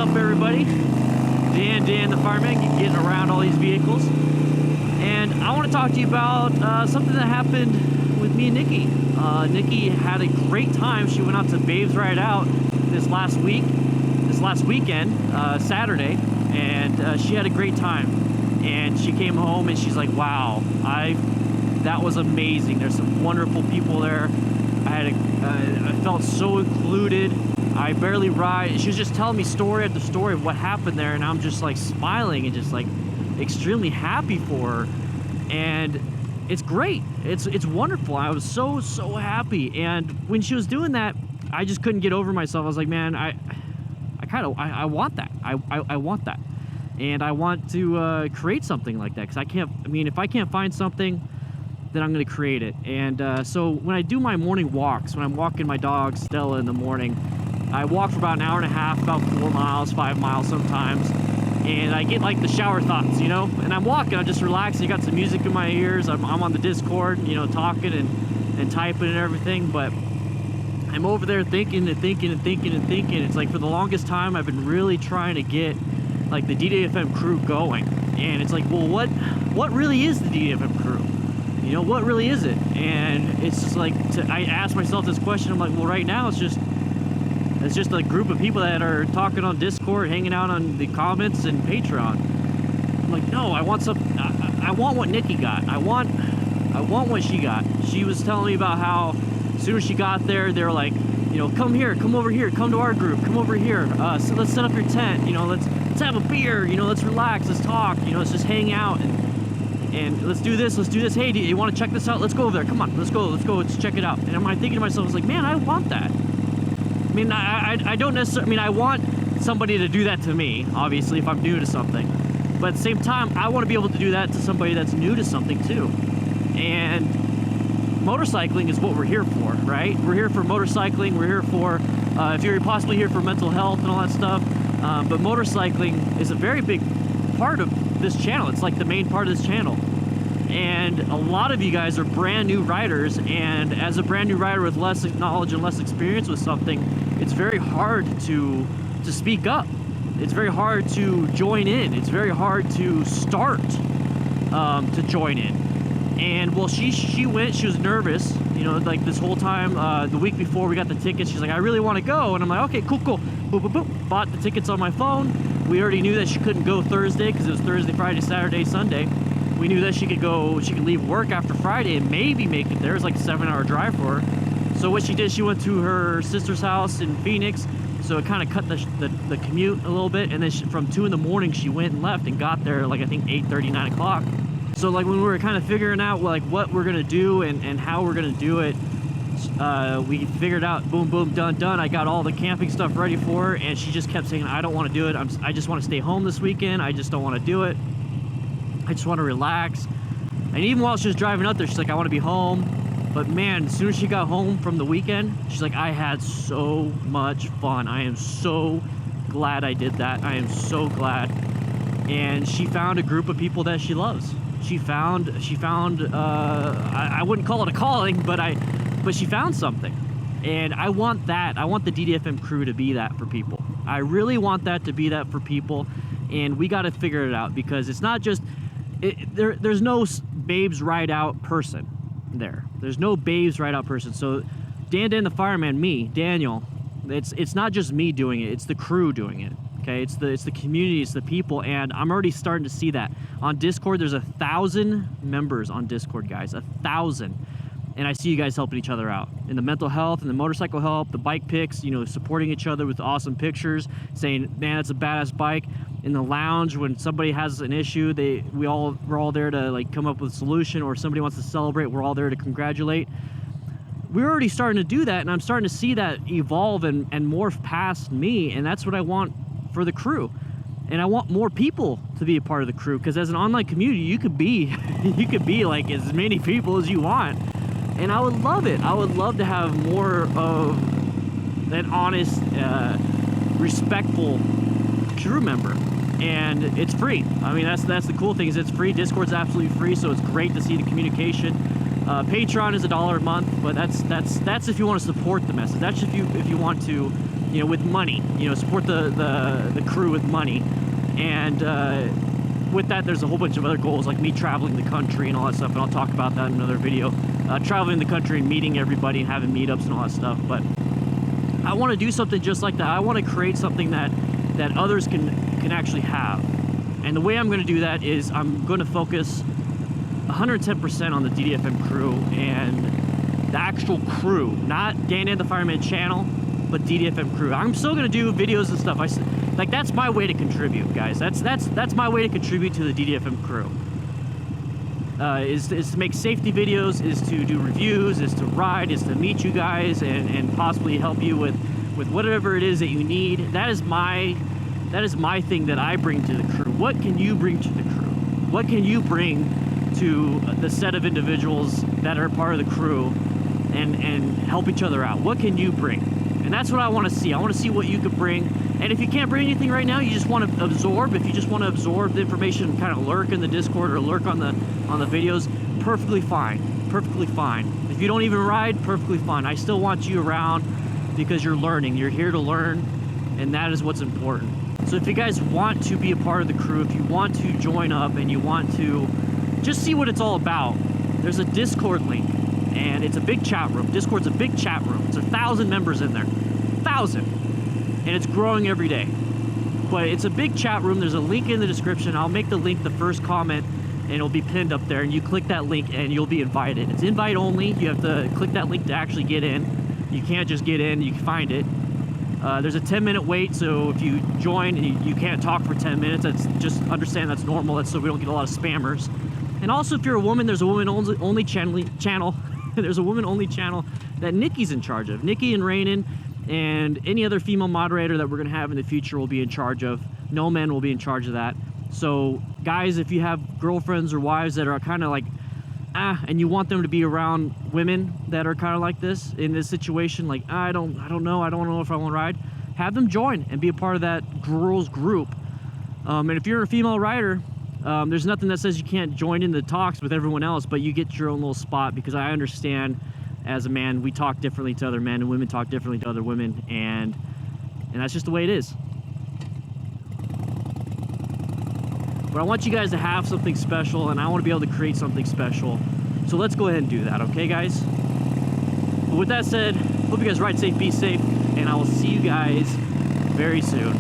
up, everybody? Dan the Fireman, getting around all these vehicles. And I want to talk to you about something that happened with me and Nikki. Nikki had a great time. She went out to Babes Ride Out this last weekend, Saturday, and she had a great time. And she came home and she's like, wow, that was amazing. There's some wonderful people there. I felt so included. I barely ride. She was just telling me story after story of what happened there, and I'm just like smiling and just like extremely happy for her. And it's great. It's wonderful. I was so happy. And when she was doing that, I just couldn't get over myself. I was like, man, I want that. I want that. And I want to create something like that, because if I can't find something, then I'm going to create it. And so when I do my morning walks, when I'm walking my dog Stella in the morning, I walk for about an hour and a half, about 4 miles, 5 miles sometimes, and I get like the shower thoughts, you know, and I'm walking, I'm just relaxing, got some music in my ears, I'm on the Discord, you know, talking and typing and everything, but I'm over there thinking. It's like for the longest time I've been really trying to get like the DDFM crew going, and it's like, well, what really is the DDFM crew? You know, what really is it? And it's just like, I ask myself this question, I'm like, well, right now it's just a group of people that are talking on Discord, hanging out on the comments and Patreon. I'm like, no, I want what Nikki got. I want what she got. She was telling me about how as soon as she got there, they were like, you know, come here, come over here, come to our group, come over here. So let's set up your tent. You know, let's have a beer. You know, let's relax, let's talk. You know, let's just hang out and let's do this. Hey, do you want to check this out? Let's go over there. Come on, let's go. Let's check it out. And I'm thinking to myself, I was like, man, I want that. I mean, I don't necessarily, I mean, I want somebody to do that to me, obviously, if I'm new to something. But at the same time, I want to be able to do that to somebody that's new to something too. And motorcycling is what we're here for, right? We're here for motorcycling. We're here for, if you're possibly here for mental health and all that stuff. But motorcycling is a very big part of this channel. It's like the main part of this channel. And a lot of you guys are brand new riders, and as a brand new rider with less knowledge and less experience with something, it's very hard to speak up. It's very hard to join in. It's very hard to start to join in. And well, she went, she was nervous, you know, like this whole time, the week before we got the tickets, she's like, I really want to go. And I'm like, okay, cool. Boop, boop, boop. Bought the tickets on my phone. We already knew that she couldn't go Thursday because it was Thursday, Friday, Saturday, Sunday. We knew that she could leave work after Friday and maybe make it there. It was like a 7-hour drive for her. So what she did, she went to her sister's house in Phoenix. So it kind of cut the commute a little bit. And then from 2 in the morning, she went and left and got there like, I think 8:30, 9 o'clock. So like when we were kind of figuring out like what we're going to do and how we're going to do it, we figured out, boom, boom, done. I got all the camping stuff ready for her. And she just kept saying, I don't want to do it. I just want to stay home this weekend. I just don't want to do it. I just want to relax. And even while she was driving up there, she's like, I want to be home. But man, as soon as she got home from the weekend, she's like, I had so much fun. I am so glad I did that. I am so glad. And she found a group of people that she loves. She found I wouldn't call it a calling, but she found something. And I want that. I want the DDFM crew to be that for people. I really want that to be that for people. And we got to figure it out, because it's not just, there's no Babes Ride Out person there. There's no Babes Ride Out person. So DanDanTheFireman, me, Daniel, it's not just me doing it, it's the crew doing it. Okay, it's the community, it's the people, and I'm already starting to see that. On Discord, there's 1,000 members on Discord, guys, 1,000. And I see you guys helping each other out in the mental health and the motorcycle help, the bike pics, you know, supporting each other with awesome pictures, saying, man, that's a badass bike. In the lounge, when somebody has an issue, we're all there to like come up with a solution, or somebody wants to celebrate, we're all there to congratulate. We're already starting to do that, and I'm starting to see that evolve and morph past me, and that's what I want for the crew. And I want more people to be a part of the crew, because as an online community, you could be like as many people as you want. And I would love it. I would love to have more of an honest, respectful crew member. And it's free. I mean, that's the cool thing, is it's free. Discord's absolutely free, so it's great to see the communication. Patreon is $1 a month, but that's if you want to support the message. That's if you want to you know, with money, you know, support the crew with money. And with that, there's a whole bunch of other goals, like me traveling the country and all that stuff, and I'll talk about that in another video. Traveling the country and meeting everybody and having meetups and all that stuff. But I want to do something just like that. I want to create something that others can actually have. And the way I'm going to do that is I'm going to focus 110% on the DDFM crew and the actual crew, not DanDanTheFireman channel, but DDFM crew. I'm still going to do videos and stuff. Like, that's my way to contribute, guys. That's my way to contribute to the DDFM crew. Is to make safety videos, is to do reviews, is to ride, is to meet you guys and possibly help you with whatever it is that you need. That is my thing that I bring to the crew. What can you bring to the crew? What can you bring to the set of individuals that are part of the crew and help each other out? What can you bring? And that's what I want to see. I want to see what you could bring. And if you can't bring anything right now, you just want to absorb. If you just want to absorb the information and kind of lurk in the Discord or lurk on the videos, perfectly fine. Perfectly fine. If you don't even ride, perfectly fine. I still want you around because you're learning. You're here to learn, and that is what's important. So if you guys want to be a part of the crew, if you want to join up and you want to just see what it's all about, there's a Discord link, and it's a big chat room. Discord's a big chat room. It's 1,000 members in there. 1,000. And it's growing every day. But it's a big chat room. There's a link in the description. I'll make the link the first comment, and it'll be pinned up there, and you click that link and you'll be invited. It's invite only. You have to click that link to actually get in. You can't just get in. You can find it. There's a 10-minute wait, so if you join and you can't talk for 10 minutes, that's just understand that's normal. That's so we don't get a lot of spammers. And also, if you're a woman, there's a woman-only channel. There's a woman-only channel that Nikki's in charge of. Nikki and Raynin and any other female moderator that we're going to have in the future will be in charge of. No men will be in charge of that. So, guys, if you have girlfriends or wives that are kind of like, and you want them to be around women that are kind of like this, in this situation, like, I don't know if I want to ride, have them join and be a part of that girls group. And if you're a female rider, there's nothing that says you can't join in the talks with everyone else, but you get your own little spot, because I understand as a man, we talk differently to other men, and women talk differently to other women, and that's just the way it is. But I want you guys to have something special, and I want to be able to create something special. So let's go ahead and do that, okay, guys? But with that said, hope you guys ride safe, be safe, and I will see you guys very soon.